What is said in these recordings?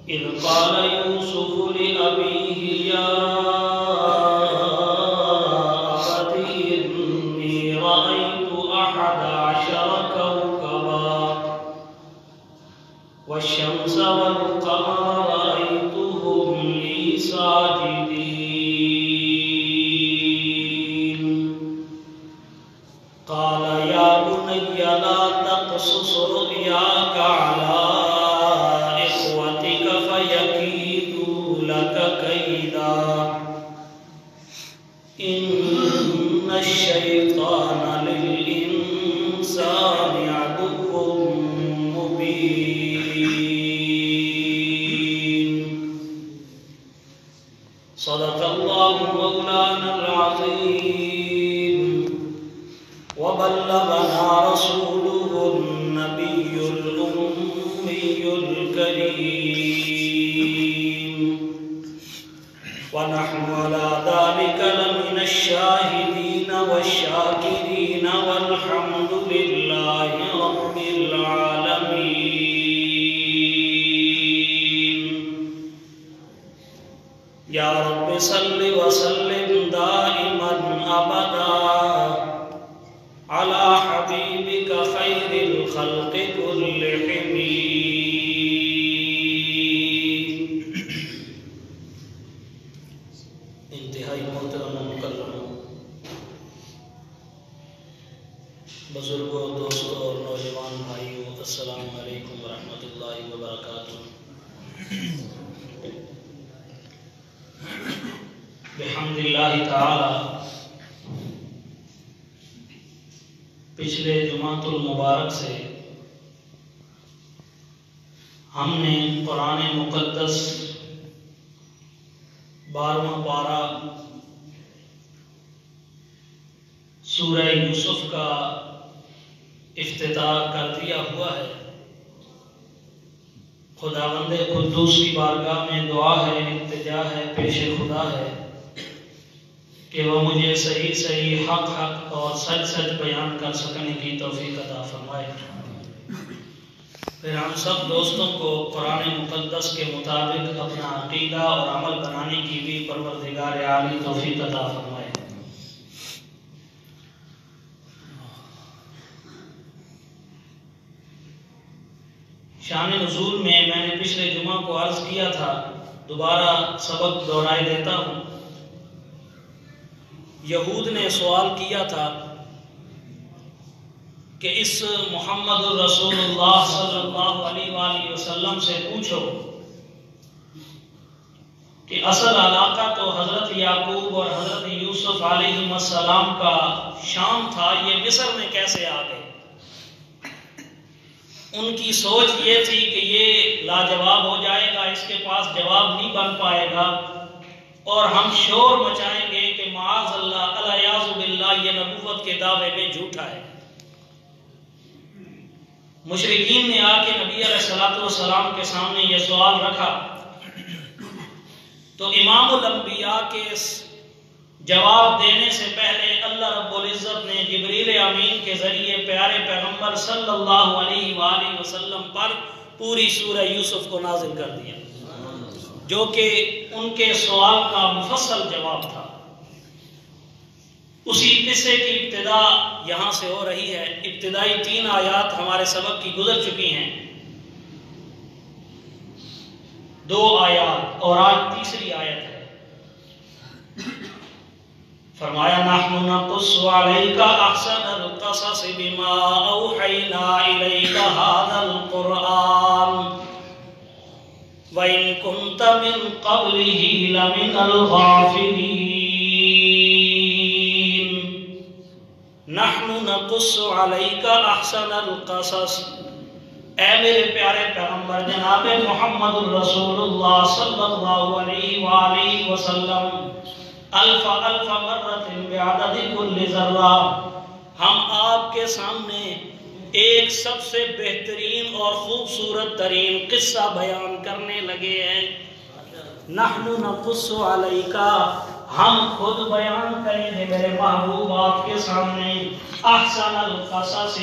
إذ قال يوسف لأبيه يا أبت إني رأيت 11 كوكبا والشمس والقمر رأيتهم لي ساجدين قال يا بني لا تقصص رؤياك على إخوتك فيكيدوا لك كيدا إن الشيطان للإنسان عدو مبين صدق الله مولانا العظيم وبلغنا رسوله النبي الأمي الكريم ونحن على ذلك لمن الشاهدين والشاكرين والحمد لله رب العالمين يا رب صل وسلم دائما أبدا على حبيبك خير الخلق كلهم انتہائی محترم و مکرم بزرگوں دوستوں اور نوجوان بھائیوں السلام علیکم ورحمۃ اللہ وبرکاتہ بحمد اللہ تعالی پچھلے جمعۃ المبارک سے ہم نے قرآن مقدس 12واں پارہ سورہ یوسف کا افتتاح کر دیا ہوا ہے۔ خداوند قدوس کی بارگاہ میں دعا ہے، التجا ہے، پیش خدا ہے کہ وہ مجھے صحیح صحیح حق حق اور سچ سچ بیان کر سکنے کی توفیق عطا فرمائے۔ پھر ہم سب دوستوں کو قرآن مقدس کے مطابق اپنا عقیدہ اور عمل بنانے کی بھی پروردگار عالی توفیق عطا فرمائے۔ شان نزول میں نے پچھلے جمعہ کو عرض کیا تھا، دوبارہ سبق دہرائے دیتا ہوں۔ یہود نے سوال کیا تھا کہ اس محمد الرسول اللہ صلی اللہ علیہ وآلہ وسلم سے پوچھو کہ اصل علاقہ تو حضرت یعقوب اور حضرت یوسف علیہ السلام کا شام تھا، یہ مصر میں کیسے آ گئے؟ ان کی سوچ یہ تھی کہ یہ لاجواب ہو جائے گا، اس کے پاس جواب نہیں بن پائے گا اور ہم شور مچائیں گے کہ معاذ اللہ الیاذ باللہ یہ نبوت کے دعوے میں جھوٹا ہے۔ مشرکین نے آ کے نبی علیہ السلام کے سامنے یہ سوال رکھا تو امام الانبیاء کے جواب دینے سے پہلے اللہ رب العزت نے جبریل امین کے ذریعے پیارے پیغمبر صلی اللہ علیہ وآلہ وسلم پر پوری سورہ یوسف کو نازل کر دیا، جو کہ ان کے سوال کا مفصل جواب تھا۔ اسی قصے کی ابتدا یہاں سے ہو رہی ہے۔ ابتدائی 3 آیات ہمارے سبق کی گزر چکی ہیں، 2 آیات اور آج تیسری آیت ہے۔ فرمایا نحن نقص علیک احسن القصص بما اوحینا الیک ھذا القرآن وَإِن كُنْتَ مِن قَبْلِهِ لَمِنَ الْغَافِلِينَ نَحْنُ نَقُصُّ عَلَيْكَ أَحْسَنَ الْقَصَصِ اے میرے پیارے پیغمبر جناب محمد الرسول اللہ صلی اللہ علیہ وآلہ وسلم الف مرت بعدد کل ذرہ ہم آپ کے سامنے ایک سب سے بہترین اور خوبصورت ترین قصہ بیان کرنے لگے ہیں۔ نحن نقص علیکا ہم خود بیان کریں گے میرے محبوب آپ کے سامنے احسن القصص،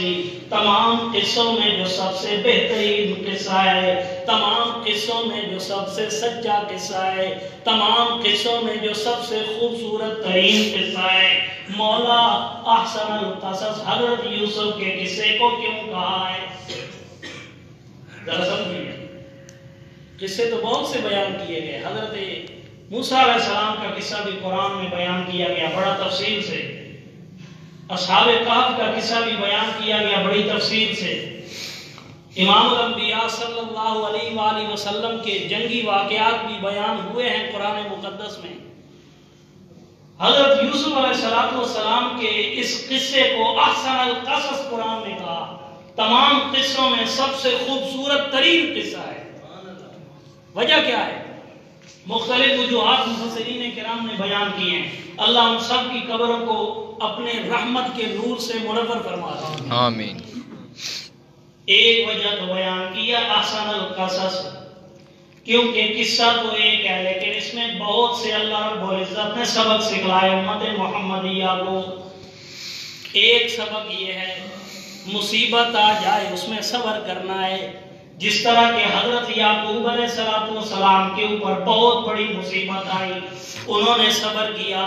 تمام قصوں میں جو سب سے بہترین قصہ ہے، تمام قصوں میں جو سب سے سچا قصہ ہے، تمام قصوں میں جو سب سے خوبصورت ترین قصہ ہے، مولا احسن القصص حضرت یوسف کے قصے کو کیوں کہا ہے؟ دراصل قصے تو بہت سے بیان کیے گئے، حضرت موسیٰ علیہ السلام کا قصہ بھی قرآن میں بیان کیا گیا بڑا تفصیل سے، اصحاب کہف کا قصہ بھی بیان کیا گیا بڑی تفصیل سے، امام الانبیاء صلی اللہ علیہ وآلہ وسلم کے جنگی واقعات بھی بیان ہوئے ہیں قرآن مقدس میں۔ حضرت یوسف علیہ السلام کے اس قصے کو احسن القصص قرآن نے کہا، تمام قصوں میں سب سے خوبصورت ترین قصہ ہے۔ وجہ کیا ہے؟ مختلف وجوہات مفسرین کرام نے بیان کیے ہیں، اللہ ہم سب کی قبروں کو اپنے رحمت کے نور سے منور فرما دے، آمین۔ ایک وجہ تو بیان کیا احسن القصص، کیونکہ قصہ تو ایک ہے لیکن اس میں بہت سے اللہ رب العزت نے سبق سکھلائے امت محمدیہ کو۔ ایک سبق یہ ہے مصیبت آ جائے اس میں صبر کرنا ہے، جس طرح کہ حضرت یعقوب علیہ السلام کے اوپر بہت بڑی مصیبت آئی، انہوں نے صبر کیا۔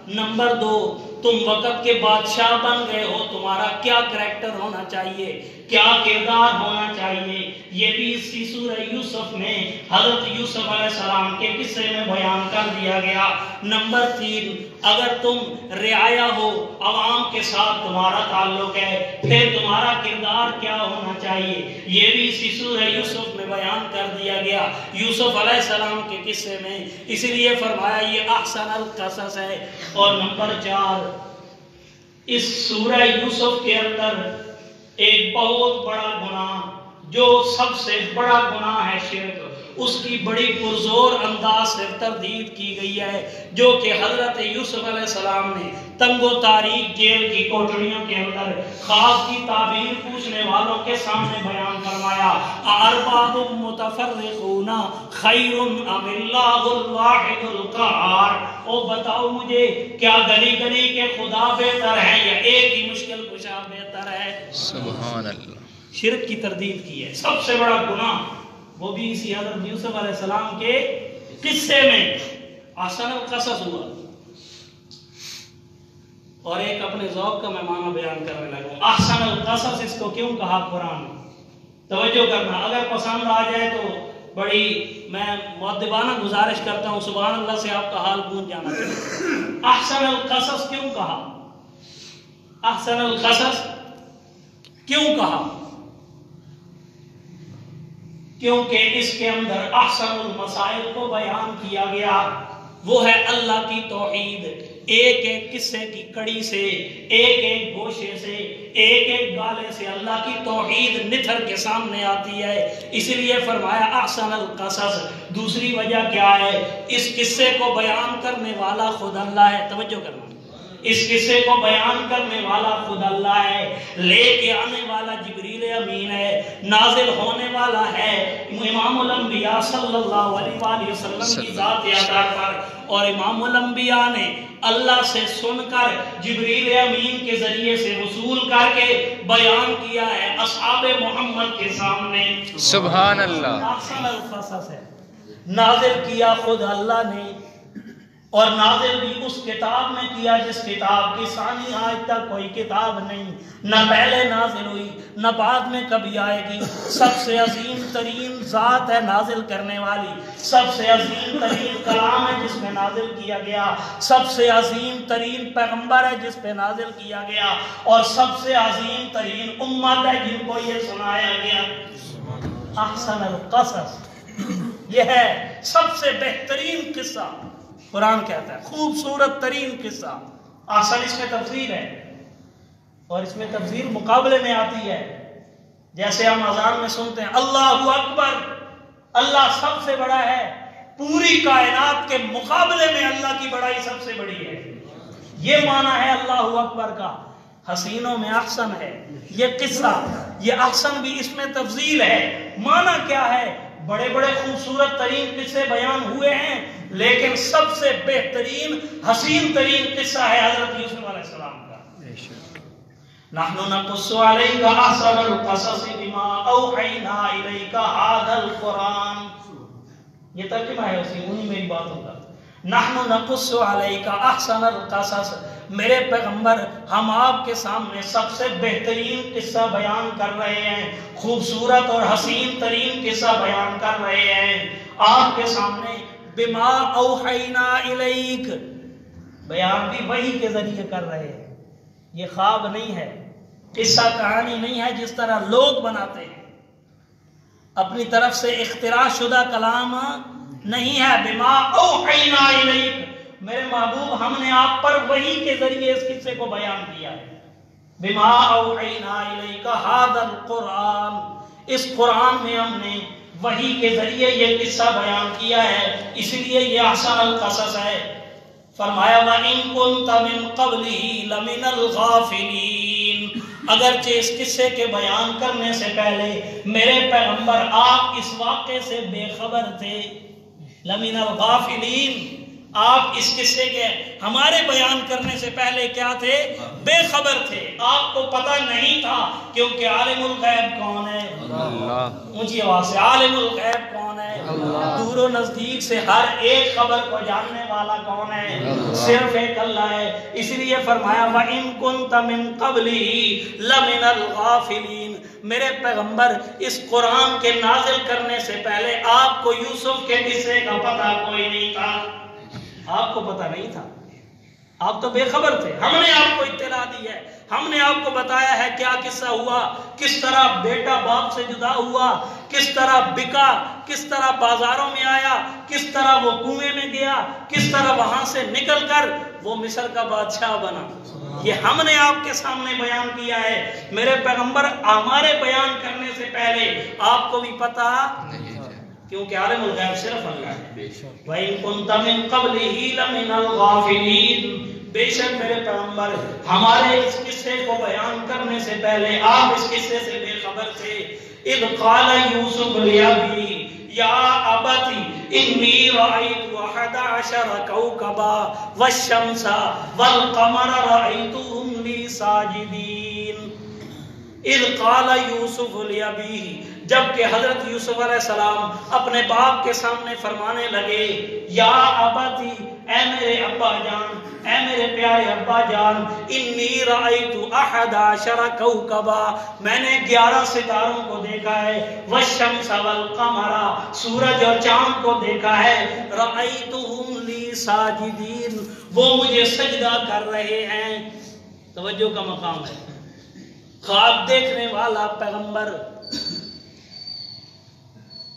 نمبر 2، تم وقت کے بادشاہ بن گئے ہو، تمہارا کیا کریکٹر ہونا چاہیے، کیا کردار ہونا چاہیے، یہ بھی اسی سورہ یوسف میں حضرت یوسف علیہ السلام کے قصے میں بیان کر دیا گیا۔ نمبر 3، اگر تم رعایا ہو، عوام کے ساتھ تمہارا تعلق ہے، پھر تمہارا کردار کیا ہونا چاہیے، یہ بھی اسی سورہ یوسف میں بیان کر دیا گیا یوسف علیہ السلام کے قصے میں، اس لیے فرمایا یہ احسن القصص ہے۔ اور نمبر 4، اس سورہ یوسف کے اندر ایک بہت بڑا گناہ جو سب سے بڑا گناہ ہے شرک، اس کی بڑی پرزور انداز سے تردید کی گئی ہے، جو کہ حضرت یوسف علیہ السلام نے تنگ و تاریک جیل کی کوٹڑیوں کے اندر خواب کی تعبیر پوچھنے والوں کے سامنے بیان فرمایا، ارباب متفرقون خیر ام اللہ الواحد القہار، او بتاؤ مجھے کیا گلی گلی کے خدا بہتر ہے یا ایک ہی مشکل کشا بہتر ہے؟ سبحان اللہ۔ شرک کی تردید کی ہے، سب سے بڑا گناہ، وہ بھی اسی حضرت یوسف علیہ السلام کے قصے میں احسن القصص ہوا۔ اور ایک اپنے ذوق کا میں معنی بیان کرنے لگا، احسن القصص اس کو کیوں کہا قرآن؟ توجہ کرنا، اگر پسند آ جائے تو بڑی میں مؤدبانہ گزارش کرتا ہوں، سبحان اللہ سے آپ کا حال گونج جانا چاہیے۔ احسن القصص کیوں کہا؟ احسن القصص کیوں کہا؟ کیونکہ اس کے اندر احسن المسائل کو بیان کیا گیا، وہ ہے اللہ کی توحید، ایک ایک قصے کی کڑی سے، ایک ایک گوشے سے، ایک ایک گالے سے اللہ کی توحید نتھر کے سامنے آتی ہے، اس لیے فرمایا احسن القصص۔ دوسری وجہ کیا ہے؟ اس قصے کو بیان کرنے والا خود اللہ ہے، توجہ کرنا، اس قصے کو بیان کرنے والا خود اللہ ہے، لے کے آنے والا جبریل امین ہے، نازل ہونے والا ہے امام الانبیاء صلی اللہ علیہ وآلہ وسلم کی ذات اطہار پر، اور امام الانبیاء نے اللہ سے سن کر جبریل امین کے ذریعے سے وصول کر کے بیان کیا ہے اصحاب محمد کے سامنے۔ سبحان اللہ۔ احسن القصص ہے، نازل کیا خود اللہ نے، اور نازل بھی اس کتاب میں کیا جس کتاب کی ثانی آج تک کوئی کتاب نہیں، نہ پہلے نازل ہوئی نہ بعد میں کبھی آئے گی۔ سب سے عظیم ترین ذات ہے نازل کرنے والی، سب سے عظیم ترین کلام ہے جس میں نازل کیا گیا، سب سے عظیم ترین پیغمبر ہے جس پہ نازل کیا گیا، اور سب سے عظیم ترین امت ہے جن کو یہ سنایا گیا۔ احسن القصص، یہ ہے سب سے بہترین قصہ، قرآن کہتا ہے خوبصورت ترین قصہ۔ احسن اس میں تفضیل ہے، اور اس میں تفضیل مقابلے میں آتی ہے، جیسے ہم اذان میں سنتے ہیں اللہ اکبر، اللہ سب سے بڑا ہے، پوری کائنات کے مقابلے میں اللہ کی بڑائی سب سے بڑی ہے، یہ معنی ہے اللہ اکبر کا۔ حسینوں میں احسن ہے یہ قصہ، یہ احسن بھی اس میں تفضیل ہے، معنی کیا ہے؟ بڑے بڑے خوبصورت ترین قصے بیان ہوئے ہیں، لیکن سب سے بہترین حسین ترین قصہ ہے حضرت یوسف علیہ السلام کا۔ نحن نقص عليك احسن القصص بما اوحينا اليك هذا القرآن. یہ ترجمہ ہے اسی انہی میری بات ہوگا. نحن نقص علیک احسن القصص، میرے پیغمبر ہم آپ کے سامنے سب سے بہترین قصہ بیان کر رہے ہیں، خوبصورت اور حسین ترین قصہ بیان کر رہے ہیں آپ کے سامنے. بما اوحینا الیک، بیان بھی وحی کے ذریعے کر رہے ہیں. یہ خواب نہیں ہے، قصہ کہانی نہیں ہے جس طرح لوگ بناتے ہیں، اپنی طرف سے اختراع شدہ کلام نہیں ہے. بما اوحینا الیک، میرے محبوب ہم نے آپ پر وحی کے ذریعے اس قصے کو بیان کیا ہے. بما اوحینا الیک ھذا القرآن، اس قرآن میں ہم نے وحی کے ذریعے یہ قصہ بیان کیا ہے، اس لیے یہ احسن القصص ہے. فرمایا وَإِن كُنْتَ مِن قَبْلِهِ لَمِنَ الْغَافِلِينَ، اگرچہ اس قصے کے بیان کرنے سے پہلے میرے پیغمبر آپ اس واقعے سے بے خبر تھے. لَمِنَ الْغَافِلِينَ، آپ اس قصے کے ہمارے بیان کرنے سے پہلے کیا تھے؟ بے خبر تھے، آپ کو پتہ نہیں تھا. کیونکہ عالم الغیب کون ہے؟ اللہ. اونچی آواز سے عالم الغیب کون ہے؟ اللہ. دور و نزدیک سے ہر ایک خبر کو جاننے والا کون ہے؟ اللہ. صرف ایک اللہ ہے. اس لیے فرمایا وَإِن كُنْتَ مِن قَبْلِهِ لَمِنَ الْغَافِلِينَ، میرے پیغمبر اس قرآن کے نازل کرنے سے پہلے آپ کو یوسف کے قصے کا پتہ کوئی نہیں تھا. آپ کو پتہ نہیں تھا، آپ تو بے خبر تھے. ہم نے آپ کو اطلاع دی ہے، ہم نے آپ کو بتایا ہے کیا قصہ ہوا، کس طرح بیٹا باپ سے جدا ہوا، کس طرح بکا، کس طرح بازاروں میں آیا، کس طرح وہ کنویں میں گیا، کس طرح وہاں سے نکل کر وہ مصر کا بادشاہ بنا. یہ ہم نے آپ کے سامنے بیان کیا ہے. میرے پیغمبر ہمارے بیان کرنے سے پہلے آپ کو بھی پتہ نہیں، کیونکہ عالم الغیب صرف اللہ ہے. وَإِن كُنْتَ مِن قَبْلِهِ لَمِنَ الْغَافِلِينَ، بے شک میرے پیغمبر ہمارے اس قصے کو بیان کرنے سے پہلے آپ اس قصے سے بے خبر تھے. اِذْ قَالَ يُوسُفُ لِأَبِيهِ يَا أَبَتِ إِنِّي رَأَيْتُ أَحَدَ عَشَرَ كَوْكَبًا وَالشَّمْسَ وَالْقَمَرَ رَأَيْتُهُمْ لِي سَاجِدِينَ. اِذْ قَالَ يُوسُفُ لِأَبِيهِ، جبکہ حضرت یوسف علیہ السلام اپنے باپ کے سامنے فرمانے لگے یا ابتی، اے میرے ابا جان، اے میرے پیارے ابا جان، انی رأیت احد عشر کوکبا، میں نے 11 ستاروں کو دیکھا ہے، والشمس والقمر، سورج اور چاند کو دیکھا ہے، رأیتہم لی ساجدین، وہ مجھے سجدہ کر رہے ہیں. توجہ کا مقام ہے. خواب دیکھنے والا پیغمبر،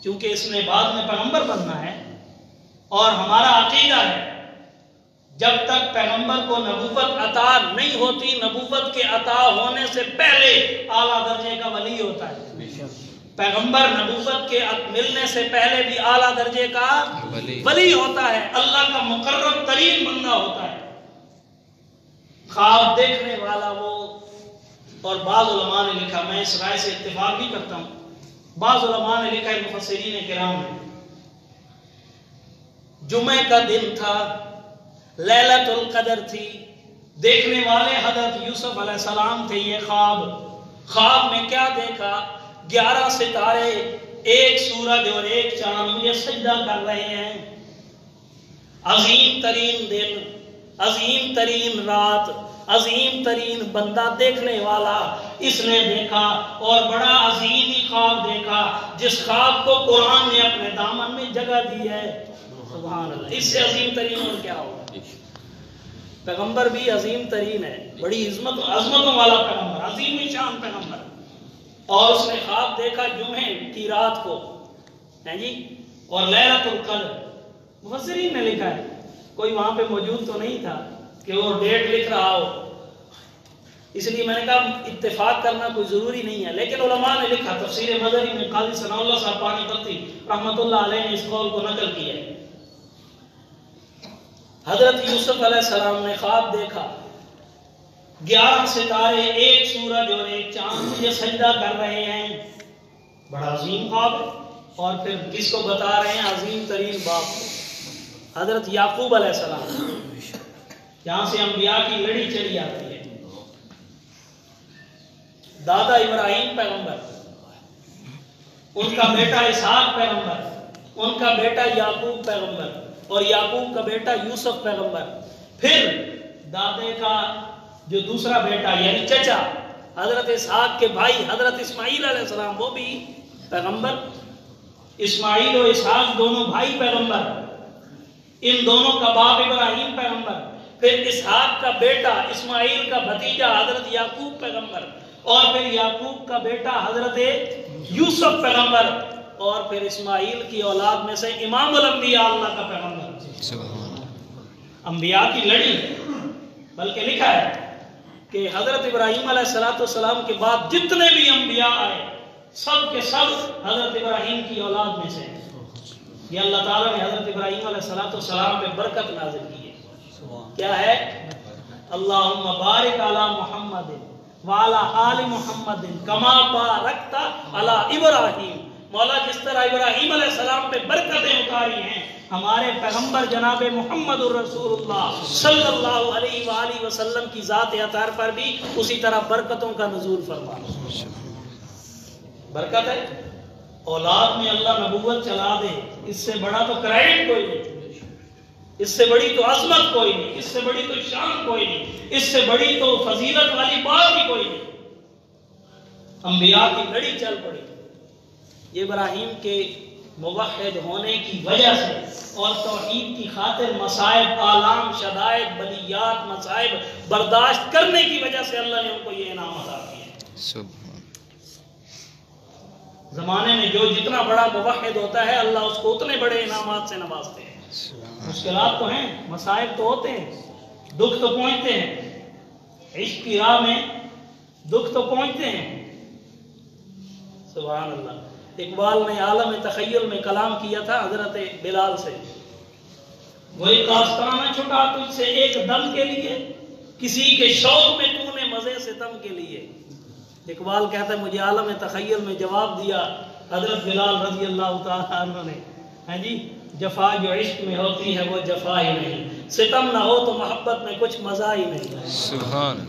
چونکہ اس نے بعد میں پیغمبر بننا ہے اور ہمارا عقیدہ ہے جب تک پیغمبر کو نبوت عطا نہیں ہوتی، نبوت کے عطا ہونے سے پہلے اعلیٰ درجے کا ولی ہوتا ہے. پیغمبر نبوت کے ملنے سے پہلے بھی اعلیٰ درجے کا ولی ہوتا ہے، اللہ کا مقرب ترین بندہ ہوتا ہے. خواب دیکھنے والا وہ. اور بعض علماء نے لکھا، میں اس رائے سے اتفاق بھی کرتا ہوں، بعض علماء نے لکھا ہے مفسرین کرام نے، جمعہ کا دن تھا، لیلۃ القدر تھی، دیکھنے والے حضرت یوسف علیہ السلام تھے. یہ خواب میں کیا دیکھا؟ 11 ستارے، ایک سورج اور ایک چاند مجھے سجدہ کر رہے ہیں. عظیم ترین دن، عظیم ترین رات، عظیم ترین بندہ دیکھنے والا اس نے دیکھا، اور بڑا عظیم ہی خواب دیکھا، جس خواب کو قرآن نے اپنے دامن میں جگہ دی ہے. سبحان اللہ، اس سے عظیم ترین اور کیا ہوگا؟ پیغمبر بھی عظیم ترین ہے، بڑی عظمتوں والا پیغمبر، عظیم شان پیغمبر. اور اس نے خواب دیکھا جمعے کی رات کو، جی، اور لیلۃ القدر. مفسرین نے لکھا ہے، کوئی وہاں پہ موجود تو نہیں تھا کہ وہ ڈیٹ لکھ رہا ہو، اس لیے میں نے کہا اتفاق کرنا کوئی ضروری نہیں ہے. لیکن علماء نے لکھا، تفسیر مظہری میں قاضی ثناء اللہ صاحب پانی پتی رحمۃ اللہ علیہ نے اس قول کو نقل کیا ہے. حضرت یوسف علیہ السلام نے خواب دیکھا، 11 ستارے، ایک سورج اور ایک چاند مجھے سجدہ کر رہے ہیں. بڑا عظیم خواب ہے. اور پھر کس کو بتا رہے ہیں؟ عظیم ترین باپ کو، حضرت یعقوب علیہ السلام، جہاں سے انبیاء کی لڑی چلی آتی ہے. دادا ابراہیم پیغمبر، ان کا بیٹا اسحاق پیغمبر، ان کا بیٹا یعقوب پیغمبر، اور یعقوب کا بیٹا یوسف پیغمبر، پھر دادے کا جو دوسرا بیٹا یعنی چچا حضرت اسحاق کے بھائی حضرت اسماعیل علیہ السلام وہ بھی پیغمبر، اسماعیل و اسحاق دونوں بھائی پیغمبر، ان دونوں کا باپ ابراہیم پیغمبر، پھر اسحاق کا بیٹا اسماعیل کا بھتیجا حضرت یعقوب پیغمبر، اور پھر یعقوب کا بیٹا حضرت یوسف پیغمبر، اور پھر اسماعیل کی اولاد میں سے امام الانبیاء اللہ کا پیغمبر۔ انبیاء کی لڑی، بلکہ لکھا ہے کہ حضرت ابراہیم علیہ السلام کے بعد جتنے بھی انبیاء آئے سب کے سب حضرت ابراہیم کی اولاد میں سے ہیں۔ یہ اللہ تعالیٰ نے حضرت ابراہیم علیہ السلام پہ برکت نازل کی ہے، کیا ہے؟ اللہم بارک علی محمد وعلی آل محمد کما بارکت علی ابراہیم۔ مولا جس طرح ابراہیم علیہ السلام پہ برکتیں اتاری ہیں، ہمارے پیغمبر جناب محمد الرسول اللہ صلی اللہ علیہ وآلہ وسلم کی ذات اطہار پر بھی اسی طرح برکتوں کا نزول فرما۔ برکت ہے اولاد میں اللہ نبوت چلا دے، اس سے بڑا تو کریڈٹ کوئی نہیں، اس سے بڑی تو عظمت کوئی نہیں، اس سے بڑی تو شان کوئی نہیں، اس سے بڑی تو فضیلت والی بات ہی کوئی نہیں۔ انبیاء کی لڑی چل پڑی، یہ ابراہیم کے موحد ہونے کی وجہ سے اور توحید کی خاطر مصائب، آلام، شدائد، بلیات، مصائب برداشت کرنے کی وجہ سے اللہ نے ان کو یہ انعام عطا کیا۔ زمانے میں جو جتنا بڑا موحد ہوتا ہے اللہ اس کو اتنے بڑے انعامات سے نوازتے ہیں۔ مشکلات تو ہیں، مصائب تو ہوتے ہیں، دکھ تو پہنچتے ہیں، عشق کی راہ میں دکھ تو پہنچتے ہیں۔ سبحان اللہ۔ اقبال نے عالم تخیل میں کلام کیا تھا حضرت بلال سے، وہ ایک آستانہ چھٹا تجھ سے ایک دم کے لیے، کسی کے شوق میں تو نے مزے ستم کے لیے۔ اقبال کہتا ہے مجھے عالم تخیل میں جواب دیا حضرت بلال رضی اللہ تعالیٰ عنہ نے، ہاں جی، جفا جو عشق میں ہوتی ہے وہ جفا ہی نہیں، ستم نہ ہو تو محبت میں کچھ مزہ ہی نہیں۔ سبحان۔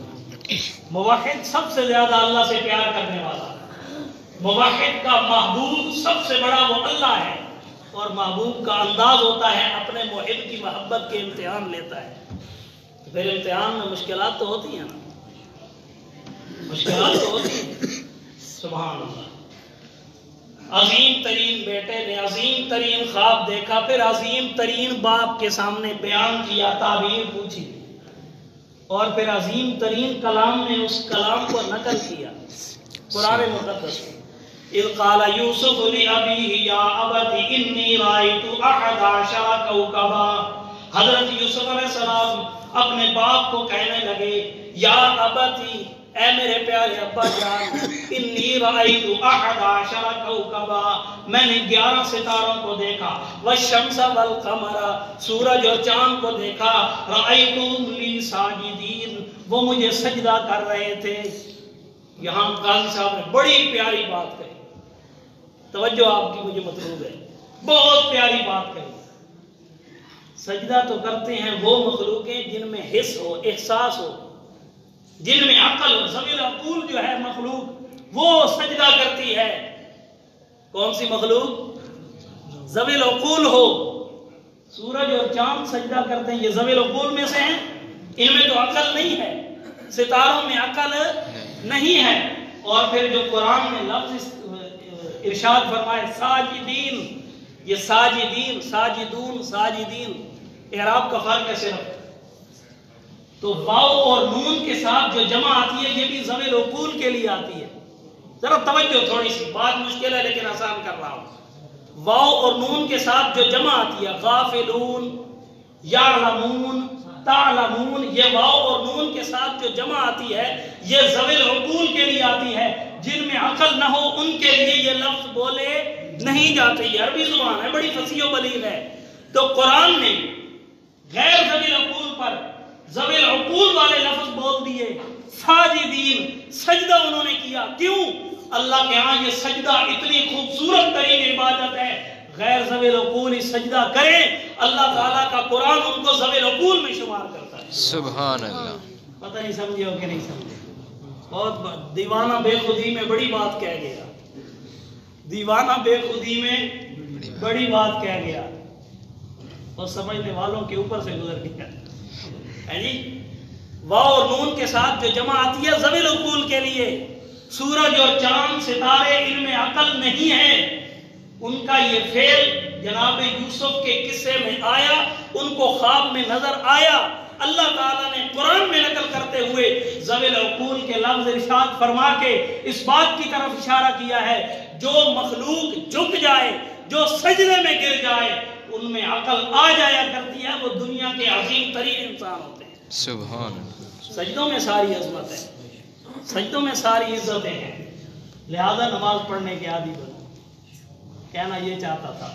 موحد سب سے زیادہ اللہ سے پیار کرنے والا، موحد کا محبوب سب سے بڑا وہ اللہ ہے، اور محبوب کا انداز ہوتا ہے اپنے محب کی محبت کے امتحان لیتا ہے۔ تو پھر امتحان میں مشکلات تو ہوتی ہیں نا، مشکلات تو ہوتی ہیں۔ سبحان اللہ۔ عظیم ترین بیٹے نے عظیم ترین خواب دیکھا، پھر عظیم ترین باپ کے سامنے بیان کیا، تعبیر پوچھی، اور پھر عظیم ترین کلام نے اس کلام کو نقل کیا قرآن مقدس میں۔ اذ قال یوسف لأبیہ یا ابت انی رأیت احد عشر کوکبا۔ حضرت یوسف علیہ السلام اپنے باپ کو کہنے لگے، یا ابتی، اے میرے پیارے ابا جان، انی رأیت احد عشر کوکبا، میں نے 11 ستاروں کو دیکھا، والشمس والقمر، سورج اور چاند کو دیکھا، رأیتهم لی ساجدین، وہ مجھے سجدہ کر رہے تھے۔ یہاں قاضی صاحب نے بڑی پیاری بات کہی، توجہ آپ کی مجھے مطلوب ہے، بہت پیاری بات کہی۔ سجدہ تو کرتے ہیں وہ مخلوقیں جن میں حس ہو، احساس ہو، جن میں عقل ہو، ذوی العقول جو ہے مخلوق وہ سجدہ کرتی ہے۔ کون سی مخلوق؟ ذوی العقول ہو۔ سورج اور چاند سجدہ کرتے ہیں، یہ ذوی العقول میں سے ہیں، ان میں تو عقل نہیں ہے، ستاروں میں عقل نہیں ہے۔ اور پھر جو قرآن میں لفظ ارشاد فرمائے ساجدین، یہ ساجدین، ساجدون، ساجدین، اعراب کا فرق ہے صرف، تو واو اور نون کے ساتھ جو جمع آتی ہے یہ بھی ذوی العقول کے لیے آتی ہے۔ ذرا توجہ، تھوڑی سی بات مشکل ہے لیکن آسان کر رہا ہوں۔ واو اور نون کے ساتھ جو جمع آتی ہے، غافلون، یعلمون، تعلمون، یہ واو اور نون کے ساتھ جو جمع آتی ہے یہ ذوی العقول کے لیے آتی ہے، جن میں عقل نہ ہو ان کے لیے یہ لفظ بولے نہیں جاتے۔ یہ عربی زبان ہے، بڑی فصیح و بلیغ ہے۔ تو قرآن نے غیر ذوی العقول پر ذوی العقول والے لفظ بول دیے، ساجدین، سجدہ انہوں نے کیا۔ کیوں؟ اللہ کے ہاں یہ سجدہ اتنی خوبصورت ترین عبادت ہے، غیر ذوی العقول سجدہ کریں، اللہ تعالیٰ کا قرآن ان کو ذوی العقول میں شمار کرتا ہے۔ سبحان اللہ۔ پتہ نہیں سمجھے ہو کہ نہیں سمجھے؟ بہت دیوانہ بے خودی میں بڑی بات کہہ گیا، دیوانہ بے خودی میں بڑی بات کہہ گیا، اور سمجھنے والوں کے اوپر سے گزر گیا ہے جی۔ واو اور نون کے ساتھ جو جمع آتی ہے ذوی العقول کے لیے، سورج اور چاند ستارے ان میں عقل نہیں ہے، ان کا یہ فعل جناب یوسف کے قصے میں آیا، ان کو خواب میں نظر آیا۔ اللہ تعالیٰ نے قرآن میں نقل کرتے ہوئے ذوی العقول کے لفظ ارشاد فرما کے اس بات کی طرف اشارہ کیا ہے، جو مخلوق جھک جائے، جو سجدے میں گر جائے، ان میں عقل آ جایا کرتی ہے، وہ دنیا کے عظیم ترین انسان ہوتے ہیں۔ سبحان اللہ۔ سجدوں میں ساری عظمت ہے، سجدوں میں ساری عزتیں ہیں، لہذا نماز پڑھنے کے عادی بنو۔ کہنا یہ چاہتا تھا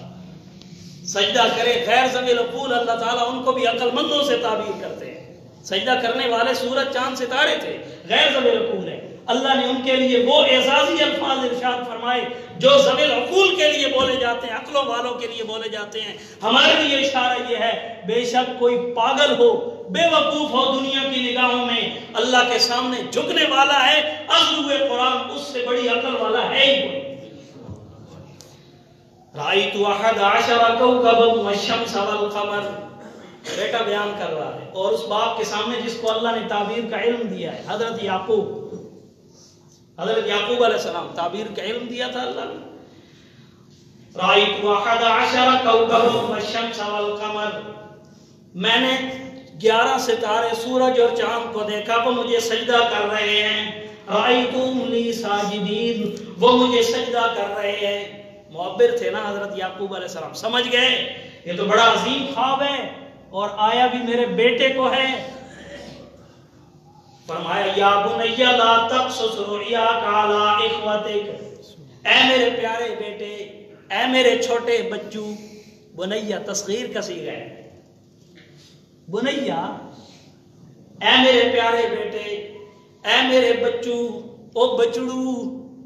سجدہ کرے غیر ذوی العقول، اللہ تعالیٰ ان کو بھی عقل مندوں سے تعبیر کرتے ہیں۔ سجدہ کرنے والے سورج چاند ستارے تھے، غیر ذوی العقول ہے، اللہ نے ان کے لیے وہ اعزازی الفاظ ارشاد فرمائے جو ذوی العقول کے لیے بولے جاتے ہیں، عقلوں والوں کے لیے بولے جاتے ہیں۔ ہمارے لیے اشارہ یہ ہے، بے شک کوئی پاگل ہو، بے وقوف ہو دنیا کی نگاہوں میں، اللہ کے سامنے جھکنے والا ہے، اخذ قرآن اس سے بڑی عقل والا ہے ہی کوئی۔ رأیت احد عشر کوکبا والشمس والقمر، بیٹا بیان کر رہا ہے، اور اس باپ کے سامنے جس کو اللہ نے تعبیر کا علم دیا ہے، حضرت یعقوب علیہ السلام، تعبیر کا علم دیا تھا اللہ نے۔ رأیت احد عشر کوکبا والشمس والقمر، میں نے 11 ستارے سورج اور چاند کو دیکھا، وہ مجھے سجدہ کر رہے ہیں۔ رأیتہم لی ساجدین، وہ مجھے سجدہ کر رہے ہیں۔ معبر تھے نا حضرت یعقوب علیہ السلام، سمجھ گئے یہ تو بڑا عظیم خواب ہے اور آیا بھی میرے بیٹے کو ہے۔ فرمایا یا بنی لا تقصص رؤیاک علی اخوتک، اے میرے پیارے بیٹے، اے میرے چھوٹے بچو، بنیا تصغیر کا صیغہ ہے، بنیا اے میرے پیارے بیٹے، اے میرے بچو، او بچڑو،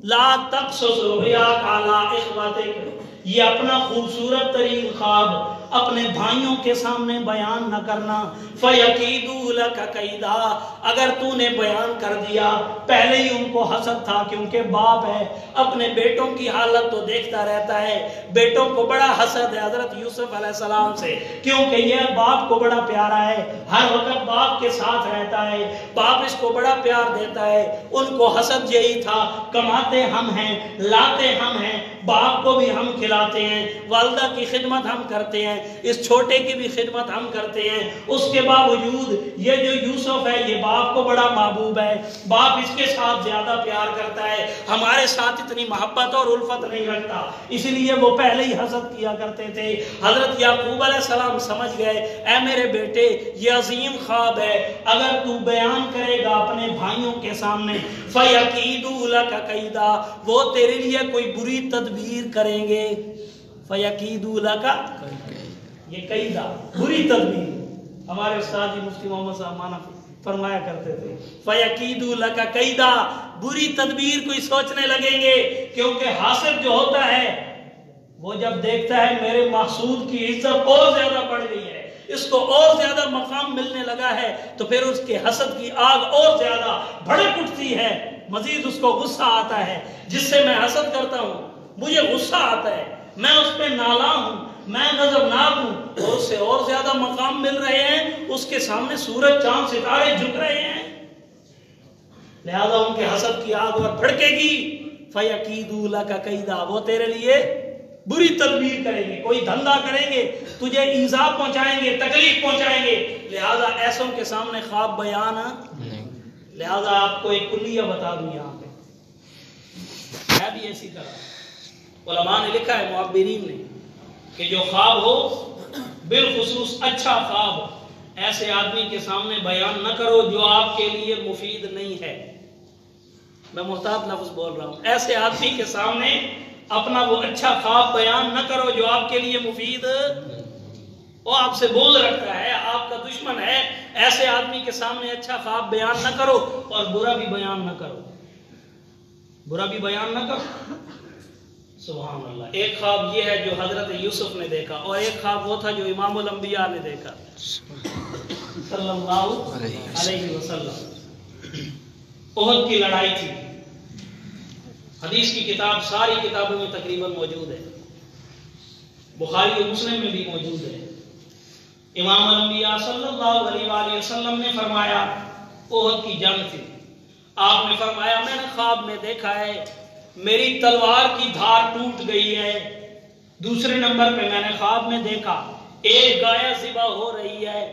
لا تقصص رؤیاک علی اخوتک، یہ اپنا خوبصورت ترین خواب اپنے بھائیوں کے سامنے بیان نہ کرنا، فَيَكِيدُوا لَكَ كَيْدًا، اگر تو نے بیان کر دیا، پہلے ہی ان کو حسد تھا کیونکہ باپ ہے، اپنے بیٹوں کی حالت تو دیکھتا رہتا ہے، بیٹوں کو بڑا حسد ہے حضرت یوسف علیہ السلام سے، کیونکہ یہ باپ کو بڑا پیارا ہے، ہر وقت باپ کے ساتھ رہتا ہے، باپ اس کو بڑا پیار دیتا ہے، ان کو حسد یہی تھا، کماتے ہم ہیں، لاتے ہم ہیں، باپ کو بھی ہم کھلاتے ہیں، والدہ کی خدمت ہم کرتے ہیں، اس چھوٹے کی بھی خدمت ہم کرتے ہیں، اس کے باوجود یہ جو یوسف ہے یہ باپ کو بڑا محبوب ہے، باپ اس کے ساتھ زیادہ پیار کرتا ہے، ہمارے ساتھ اتنی محبت اور الفت نہیں رکھتا، اس لیے وہ پہلے ہی حسد کیا کرتے تھے۔ حضرت یعقوب علیہ السلام سمجھ گئے، اے میرے بیٹے یہ عظیم خواب ہے، اگر تو بیان کرے گا اپنے بھائیوں کے سامنے، فَيَكِيدُوا لَكَ كَيْدًا، وہ تیرے لیے کوئی بری تدبیر کریں گے، فَيَكِيدُوا لَكَ، یہ قیدہ بری تدبیر، ہمارے استاد جی مفتی محمد صاحب مانا فرمایا کرتے تھے، فَيَكِيدُوا لَكَ كَيْدًا، بری تدبیر کوئی سوچنے لگیں گے، کیونکہ حاسد جو ہوتا ہے وہ جب دیکھتا ہے میرے محسود کی عزت اور زیادہ بڑھ گئی ہے، اس کو اور زیادہ مقام ملنے لگا ہے، تو پھر اس کے حسد کی آگ اور زیادہ بھڑک اٹھتی ہے، مزید اس کو غصہ آتا ہے، جس سے میں حسد کرتا ہوں مجھے غصہ آتا ہے، میں اس پہ نالاں ہوں، میں غضبناک ہوں، اور اس سے اور زیادہ مقام مل رہے ہیں، اس کے سامنے سورج چاند ستارے جھک رہے ہیں، لہذا ان کے حسد کی آگ اور بھڑکے گی، فَيَكِيدُوا لَكَ كَيْدًا، وہ تیرے لیے بری تدبیر کریں گے، کوئی دھندا کریں گے، تجھے ایذا پہنچائیں گے، تکلیف پہنچائیں گے، لہذا ایسوں کے سامنے خواب بیان نہیں۔ لہذا آپ کو ایک کلیہ بتا دوں یہاں پہ، میں بھی ایسی طرح، علماء نے لکھا ہے معبرین نے، کہ جو خواب ہو بالخصوص اچھا خواب ایسے آدمی کے سامنے بیان نہ کرو جو آپ کے لیے مفید نہیں ہے، میں محتاط لفظ بول رہا ہوں، ایسے آدمی کے سامنے اپنا وہ اچھا خواب بیان نہ کرو جو آپ کے لیے مفید، وہ آپ سے بغض رکھتا ہے، آپ کا دشمن ہے، ایسے آدمی کے سامنے اچھا خواب بیان نہ کرو اور برا بھی بیان نہ کرو، برا بھی بیان نہ کرو۔ سبحان اللہ۔ ایک خواب یہ ہے جو حضرت یوسف نے دیکھا، اور ایک خواب وہ تھا جو امام الانبیاء نے دیکھا صلی اللہ علیہ وسلم۔ احد کی لڑائی تھی، حدیث کی کتاب ساری کتابوں میں تقریباً موجود ہے، بخاری و مسلم میں بھی موجود ہے۔ امام الانبیاء صلی اللہ علیہ وآلہ وسلم نے فرمایا، احد کی جنگ تھی، آپ نے فرمایا میں نے خواب میں دیکھا ہے میری تلوار کی دھار ٹوٹ گئی ہے۔ دوسرے نمبر پہ میں نے خواب میں دیکھا ایک گائے ذبح ہو رہی ہے۔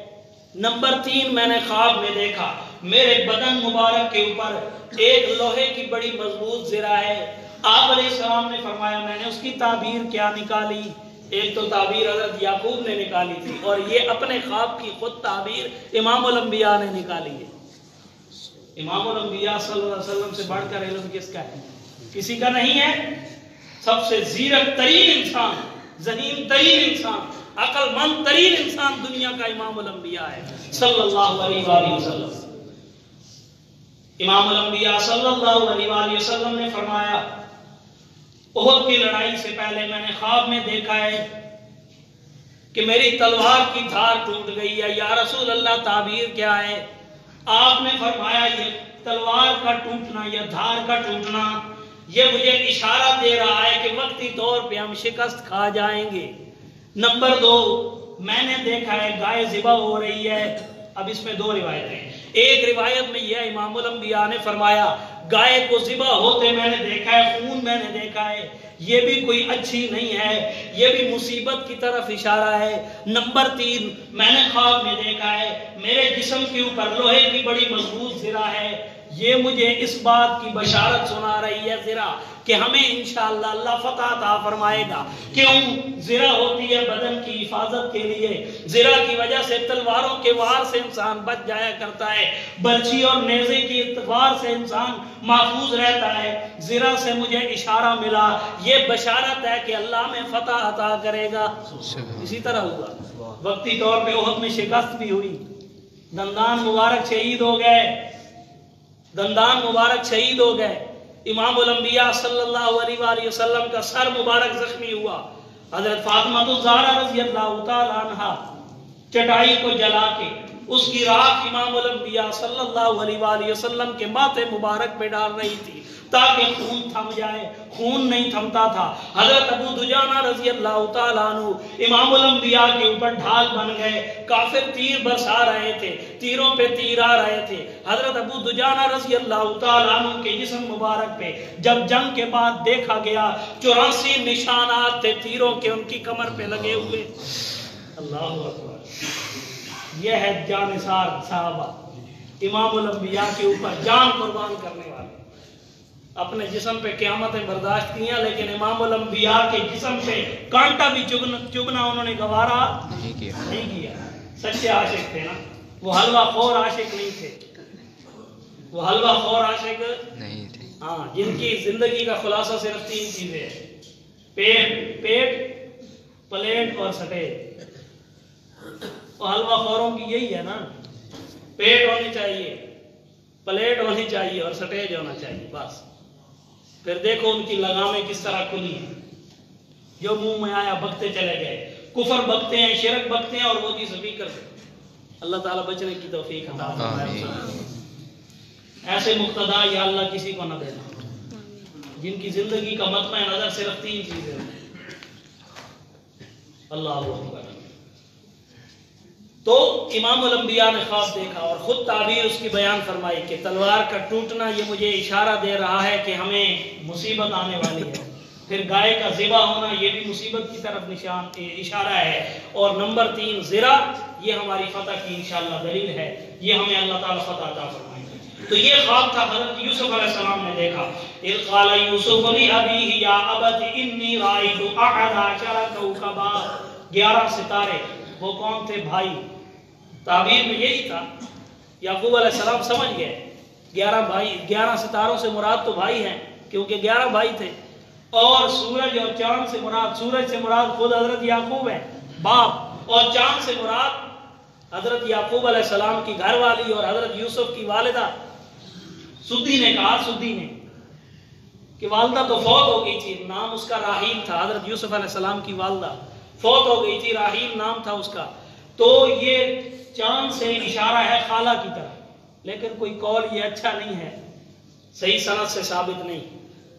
نمبر 3 میں نے خواب میں دیکھا میرے بدن مبارک کے اوپر ایک لوہے کی بڑی مضبوط زرہ ہے۔ آپ علیہ السلام نے فرمایا میں نے اس کی تعبیر کیا نکالی؟ ایک تو تعبیر حضرت یعقوب نے نکالی تھی، اور یہ اپنے خواب کی خود تعبیر امام الانبیاء نے نکالی ہے۔ امام الانبیاء صلی اللہ علیہ وسلم سے بڑھ کر علم کس کا ہے؟ کسی کا نہیں ہے۔ سب سے زیرک ترین انسان، ذہین ترین انسان، عقل مند ترین انسان دنیا کا امام الانبیاء ہے صلی اللہ علیہ وآلہ وسلم۔ امام الانبیاء صلی اللہ علیہ وآلہ وسلم نے فرمایا احد کی لڑائی سے پہلے میں نے خواب میں دیکھا ہے کہ میری تلوار کی دھار ٹوٹ گئی ہے۔ یا رسول اللہ تعبیر کیا ہے؟ آپ نے فرمایا یہ تلوار کا ٹوٹنا یا دھار کا ٹوٹنا یہ مجھے اشارہ دے رہا ہے کہ وقتی طور پہ ہم شکست کھا جائیں گے۔ نمبر 2 میں نے دیکھا ہے گائے ذبح ہو رہی ہے۔ اب اس میں 2 روایتیں ہیں۔ ایک روایت میں یہ امام الانبیاء نے فرمایا گائے کو ذبح ہوتے میں نے دیکھا ہے، خون میں نے دیکھا ہے، یہ بھی کوئی اچھی نہیں ہے، یہ بھی مصیبت کی طرف اشارہ ہے۔ نمبر 3 میں نے خواب میں دیکھا ہے میرے جسم کے اوپر لوہے کی بڑی مضبوط زرہ ہے، یہ مجھے اس بات کی بشارت سنا رہی ہے زرہ کہ ہمیں انشاءاللہ اللہ فتح عطا فرمائے گا۔ کیوں؟ زرہ ہوتی ہے بدن کی حفاظت کے لیے، زرہ کی وجہ سے تلواروں کے وار سے انسان بچ جایا کرتا ہے، برچھی اور نیزے کی وار سے انسان محفوظ رہتا ہے۔ زرہ سے مجھے اشارہ ملا، یہ بشارت ہے کہ اللہ میں فتح عطا کرے گا۔ اسی طرح ہوا، وقتی طور پہ احد میں شکست بھی ہوئی، دندان مبارک شہید ہو گئے، دندان مبارک شہید ہو گئے۔ امام الانبیاء صلی اللہ علیہ وآلہ وسلم کا سر مبارک زخمی ہوا۔ حضرت فاطمہ الزہرا رضی اللہ تعالی عنہا چٹائی کو جلا کے اس کی راکھ امام الانبیاء صلی اللہ علیہ وآلہ وسلم کے ماتھے مبارک پہ ڈال رہی تھی تاکہ خون تھم جائے، خون نہیں تھمتا تھا۔ حضرت ابو دجانہ رضی اللہ تعالیٰ عنہ امام الانبیاء کے اوپر ڈھال بن گئے، کافر تیر برسا رہے تھے، تیروں پہ تیر آ رہے تھے۔ حضرت ابو دجانہ رضی اللہ تعالیٰ عنہ کے جسم مبارک پہ جب جنگ کے بعد دیکھا گیا 84 نشانات تھے تیروں کے ان کی کمر پہ لگے ہوئے۔ اللہ اکبر، یہ ہے جانثار صحابہ، امام الانبیاء کے اوپر جان قربان کرنے والے، اپنے جسم پہ قیامتیں برداشت کیاں، لیکن امام الانبیاء کے جسم پہ کانٹا بھی چبنا انہوں نے گوارا نہیں کیا۔ سچے عاشق تھے نا، وہ حلوہ خور عاشق نہیں تھے، وہ حلوہ خور عاشق نہیں تھے، ہاں، جن کی زندگی کا خلاصہ صرف 3 چیزیں ہیں، پیٹ، پلیٹ اور سٹیج۔ وہ حلوہ خوروں کی یہی ہے نا، پیٹ ہونی چاہیے، پلیٹ ہونی چاہیے اور سٹیج ہونا چاہیے، بس۔ پھر دیکھو ان کی لگامیں کس طرح کھلی ہیں، جو منہ میں آیا بکتے چلے گئے، کفر بکتے ہیں، شرک بکتے ہیں، اور وہ بھی سپیکر سے۔ اللہ تعالیٰ بچنے کی توفیق عطا فرمائے۔ ایسے مقتدا یا اللہ کسی کو نہ دینا جن کی زندگی کا مطمع نظر صرف 3 چیزیں ہیں۔ اللہ اکبر۔ تو امام الانبیاء نے خواب دیکھا اور خود تعبیر اس کی بیان فرمائی کہ تلوار کا ٹوٹنا یہ مجھے اشارہ دے رہا ہے کہ ہمیں مصیبت آنے والی ہے۔ پھر گائے کا ذبح ہونا یہ بھی مصیبت کی طرف اشارہ ہے۔ اور نمبر 3 زرہ، یہ ہماری فتح کی انشاءاللہ دلیل ہے، یہ ہمیں اللہ تعالیٰ فتح عطا فرمائے گا۔ تو یہ خواب تھا حضرت یوسف علیہ السلام نے دیکھا۔ اذ قال یوسف لأبیہ یا ابت انی رأیت 11 کوکبا، 11 ستارے۔ وہ کون تھے؟ بھائی۔ تعبیر میں یہی تھا، یعقوب علیہ السلام سمجھ گئے 11 بھائی، 11 ستاروں سے مراد تو بھائی ہیں کیونکہ 11 بھائی تھے، اور سورج اور چاند سے مراد، سورج سے مراد خود حضرت یعقوب ہے باپ، اور چاند سے مراد حضرت یعقوب علیہ السلام کی گھر والی اور حضرت یوسف کی والدہ۔ سدی نے کہا، سدی نے کہ والدہ تو فوت ہو گئی تھی، نام اس کا راحیل تھا، حضرت یوسف علیہ السلام کی والدہ فوت ہو گئی تھی، راحیل نام تھا اس کا۔ تو یہ چاند سے اشارہ ہے خالہ کی طرف، لیکن کوئی قول یہ اچھا نہیں ہے صحیح سند سے ثابت نہیں.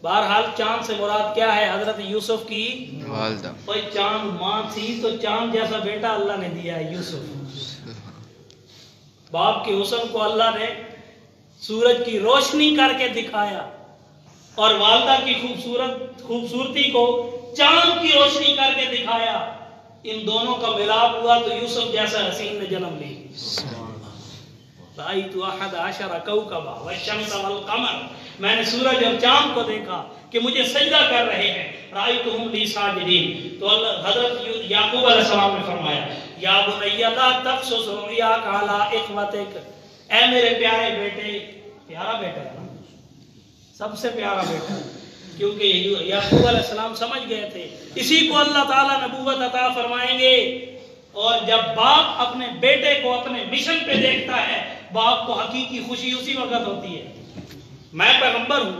بہرحال چاند سے مراد کیا ہے؟ حضرت یوسف کی والدہ. کوئی چاند ماں تھی تو چاند جیسا بیٹا اللہ نے دیا ہے یوسف. باپ کے حسن کو اللہ نے سورج کی روشنی کر کے دکھایا اور والدہ کی خوبصورتی کو چاند کی روشنی کر کے دکھایا. ان دونوں کا ملاپ ہوا تو یوسف جیسا حسین نے جنم لی. رأیت احد عشر کوکبا والشمس والقمر، میں نے سورج اور چاند کو دیکھا کہ مجھے سجدہ کر رہے ہیں. رأیتہم لی ساجدین. تو حضرت یعقوب علیہ السلام نے فرمایا یا بنی لا تقصص رؤیاک علی اخوتک، اے میرے پیارے بیٹے. پیارا بیٹا ہے نا، سب سے پیارا بیٹا، کیونکہ یعقوب علیہ السلام سمجھ گئے تھے اسی کو اللہ تعالیٰ نبوت عطا فرمائیں گے. اور جب باپ اپنے بیٹے کو اپنے مشن پہ دیکھتا ہے، باپ کو حقیقی خوشی اسی وقت ہوتی ہے. میں پیغمبر ہوں،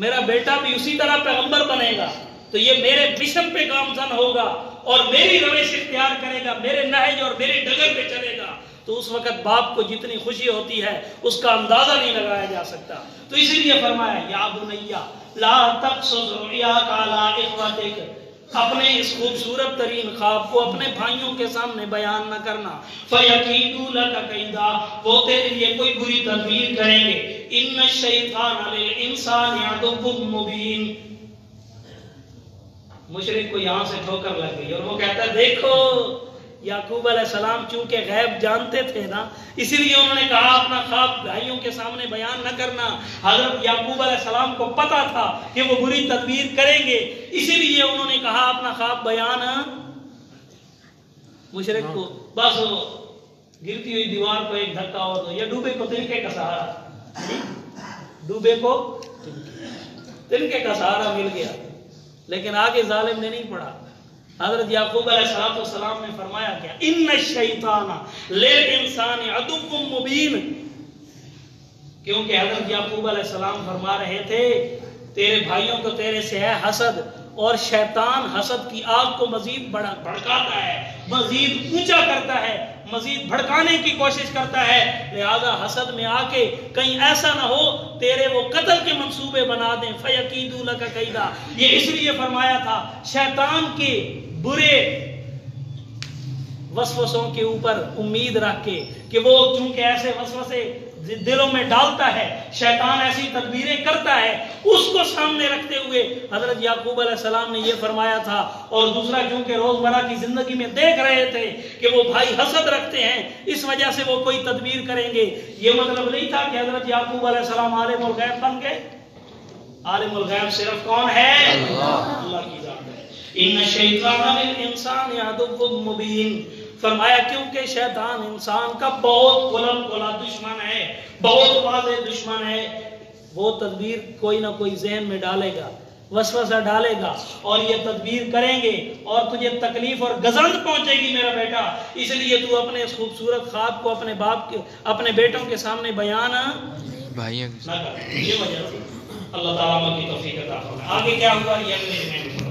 میرا بیٹا بھی اسی طرح پیغمبر بنے گا تو یہ میرے مشن پہ گامزن ہوگا اور میری روش اختیار کرے گا، میرے نہج اور میرے ڈگر پہ چلے گا. تو اس وقت باپ کو جتنی خوشی ہوتی ہے اس کا اندازہ نہیں لگایا جا سکتا. تو اسی لیے فرمایا یا بنیا لا تقصص رؤیاک علی اخوتک، اپنے اس خوبصورت ترین خواب کو اپنے بھائیوں کے سامنے بیان نہ کرنا. فَيَكِيدُوا لَكَ كَيْدًا، وہ تیرے لیے کوئی بری تدبیر کریں گے. إِنَّ الشَّيْطَانَ لِلْإِنسَانِ عَدُوٌّ مُبِينٌ. مشرک کو یہاں سے ٹھوکر لگ گئی اور وہ کہتا ہے دیکھو یعقوب علیہ السلام چونکہ غیب جانتے تھے نا، اسی لیے انہوں نے کہا اپنا خواب بھائیوں کے سامنے بیان نہ کرنا. حضرت یعقوب علیہ السلام کو پتا تھا کہ وہ بری تدبیر کریں گے، اسی لیے انہوں نے کہا اپنا خواب بیان. مشرک کو بس گرتی ہوئی دیوار کو ایک دھکا اور دو، یا ڈوبے کو تنکے کا سہارا، ڈوبے کو تنکے کا سہارا مل گیا. لیکن آگے ظالم نے نہیں پڑھا. حضرت یعقوب علیہ السلام نے فرمایا کیا؟ ان الشیطان للانسان عدو مبین. کیونکہ حضرت یعقوب علیہ السلام فرما رہے تھے تیرے بھائیوں کو تیرے سے ہے حسد، اور شیطان حسد کی آگ کو مزید بھڑکاتا ہے، مزید اونچا کرتا ہے، مزید بھڑکانے کی کوشش کرتا ہے. لہذا حسد میں آ کے کہیں ایسا نہ ہو تیرے وہ قتل کے منصوبے بنا دیں. فَيَكِيدُوا لَكَ كَيْدًا. یہ اس لیے فرمایا تھا شیطان کے برے وسوسوں کے اوپر امید رکھ کے کہ وہ چونکہ ایسے وسوسے دلوں میں ڈالتا ہے، شیطان ایسی تدبیریں کرتا ہے، اس کو سامنے رکھتے ہوئے حضرت یعقوب علیہ السلام نے یہ فرمایا تھا. اور دوسرا چونکہ روزمرہ کی زندگی میں دیکھ رہے تھے کہ وہ بھائی حسد رکھتے ہیں، اس وجہ سے وہ کوئی تدبیر کریں گے. یہ مطلب نہیں تھا کہ حضرت یعقوب علیہ السلام عالم الغیب بن گئے. عالم الغیب صرف کون ہے؟ اللہ کی ذات ہے. ان الشیطان للانسان عدو مبین. فرمایا کیونکہ شیطان انسان کا بہت کھلا دشمن ہے، بہت واضح دشمن ہے. وہ تدبیر کوئی نہ کوئی ذہن میں ڈالے گا، وسوسہ ڈالے گا اور یہ تدبیر کریں گے اور تجھے تکلیف اور گزند پہنچے گی میرا بیٹا. اس لیے تو اپنے اس خوبصورت خواب کو اپنے باپ کے اپنے بیٹوں کے سامنے بیان نہ کر. یہ وجہ سے اللہ تعالیٰ کی توفیق عطا فرمائے. آگے کیا ہوا یہ